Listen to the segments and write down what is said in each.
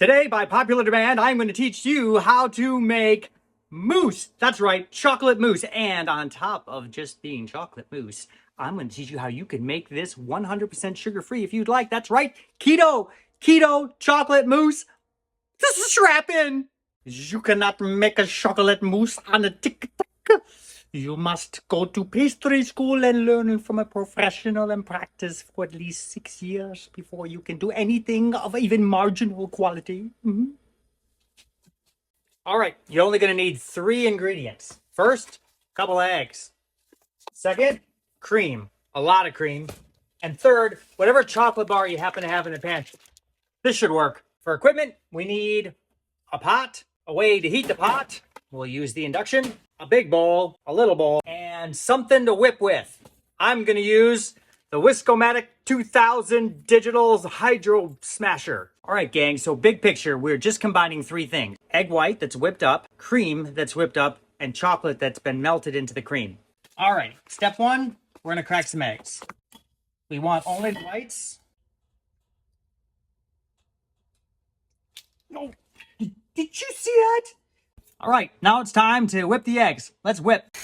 Today, by popular demand, I'm going to teach you how to make mousse. That's right, chocolate mousse. And on top of just being chocolate mousse, I'm going to teach you how you can make this 100% sugar-free if you'd like. That's right, keto chocolate mousse. This is strap in. You cannot make a chocolate mousse on a TikTok. You must go to pastry school and learn from a professional and practice for at least 6 years before you can do anything of even marginal quality. All right, you're only going to need 3 ingredients. First, a couple of eggs. Second, cream, a lot of cream. And third, whatever chocolate bar you happen to have in the pantry. This should work. For equipment, we need a pot, a way to heat the pot. We'll use the induction, a big bowl, a little bowl, and something to whip with. I'm going to use the Whisk-O-Matic 2000 Digital Hydro Smasher. All right, gang, so big picture, we're just combining 3 things. Egg white that's whipped up, cream that's whipped up, and chocolate that's been melted into the cream. All right, step 1, we're going to crack some eggs. We want only the whites. No, did you see that? All right, now it's time to whip the eggs. Let's whip.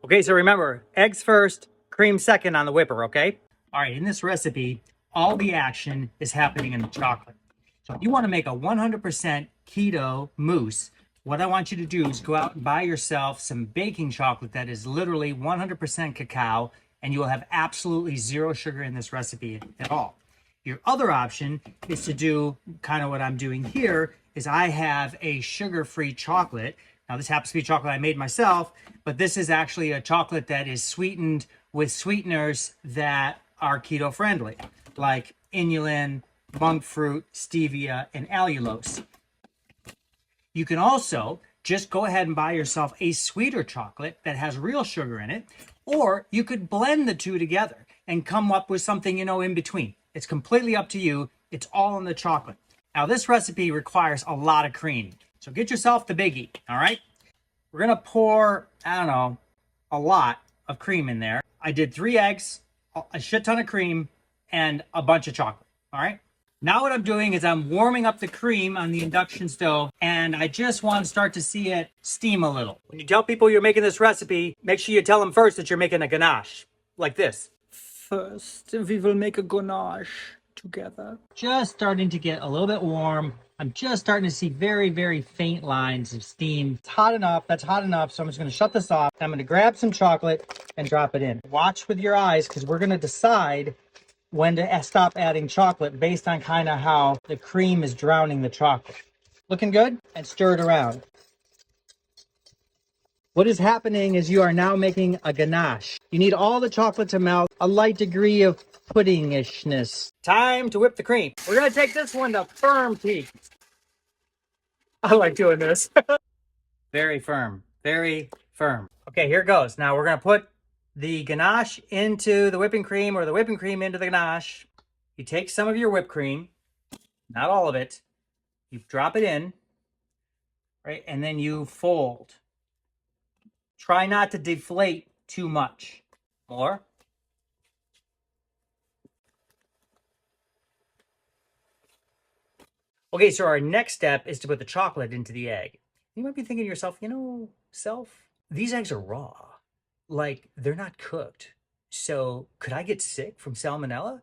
Okay, so remember, eggs first, cream second on the whipper, okay? All right, in this recipe, all the action is happening in the chocolate. So if you want to make a 100% keto mousse, what I want you to do is go out and buy yourself some baking chocolate that is literally 100% cacao, and you will have absolutely 0 sugar in this recipe at all. Your other option is to do kind of what I'm doing here, is I have a sugar-free chocolate. Now this happens to be chocolate I made myself, but this is actually a chocolate that is sweetened with sweeteners that are keto friendly, like inulin, monk fruit, stevia, and allulose. You can also just go ahead and buy yourself a sweeter chocolate that has real sugar in it, or you could blend the two together and come up with something, in between. It's completely up to you. It's all in the chocolate. Now, this recipe requires a lot of cream, so get yourself the biggie, all right? We're gonna pour, a lot of cream in there. I did 3 eggs, a shit ton of cream, and a bunch of chocolate, all right? Now what I'm doing is I'm warming up the cream on the induction stove, and I just want to start to see it steam a little. When you tell people you're making this recipe, make sure you tell them first that you're making a ganache, like this. First, we will make a ganache together. Just starting to get a little bit warm. I'm just starting to see very, very faint lines of steam. It's hot enough, that's hot enough, so I'm just gonna shut this off. I'm gonna grab some chocolate and drop it in. Watch with your eyes, because we're gonna decide when to stop adding chocolate based on kind of how the cream is drowning the chocolate. Looking good? And stir it around. What is happening is you are now making a ganache. You need all the chocolate to melt, a light degree of puddingishness. Time to whip the cream. We're gonna take this one to firm peak. I like doing this. Very firm, very firm. Okay, here it goes. Now we're gonna put the ganache into the whipping cream, or the whipping cream into the ganache. You take some of your whipped cream, not all of it. You drop it in, right? And then you fold. Try not to deflate too much. More. Okay, so our next step is to put the chocolate into the egg. You might be thinking to yourself, these eggs are raw. Like, they're not cooked. So could I get sick from salmonella?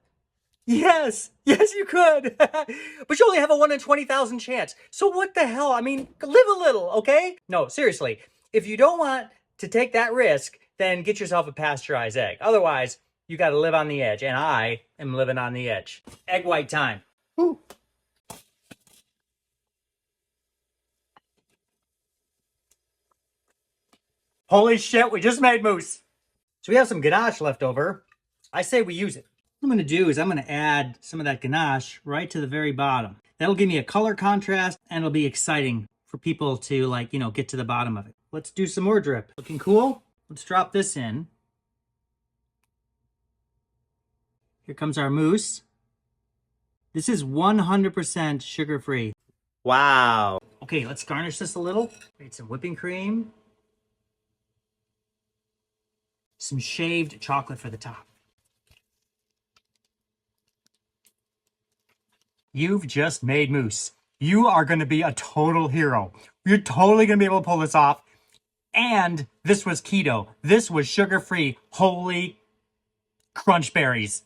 Yes, you could. But you only have a 1 in 20,000 chance. So what the hell? I mean, live a little, okay? No, seriously. If you don't want to take that risk, then get yourself a pasteurized egg. Otherwise, you got to live on the edge. And I am living on the edge. Egg white time. Woo. Holy shit, we just made mousse. So we have some ganache left over. I say we use it. What I'm going to do is I'm going to add some of that ganache right to the very bottom. That'll give me a color contrast, and it'll be exciting for people to get to the bottom of it. Let's do some more drip. Looking cool? Let's drop this in. Here comes our mousse. This is 100% sugar-free. Wow. Okay, let's garnish this a little. Create some whipping cream. some shaved chocolate for the top. You've just made mousse. You are going to be a total hero. You're totally going to be able to pull this off. And this was keto. This was sugar-free. Holy crunch berries.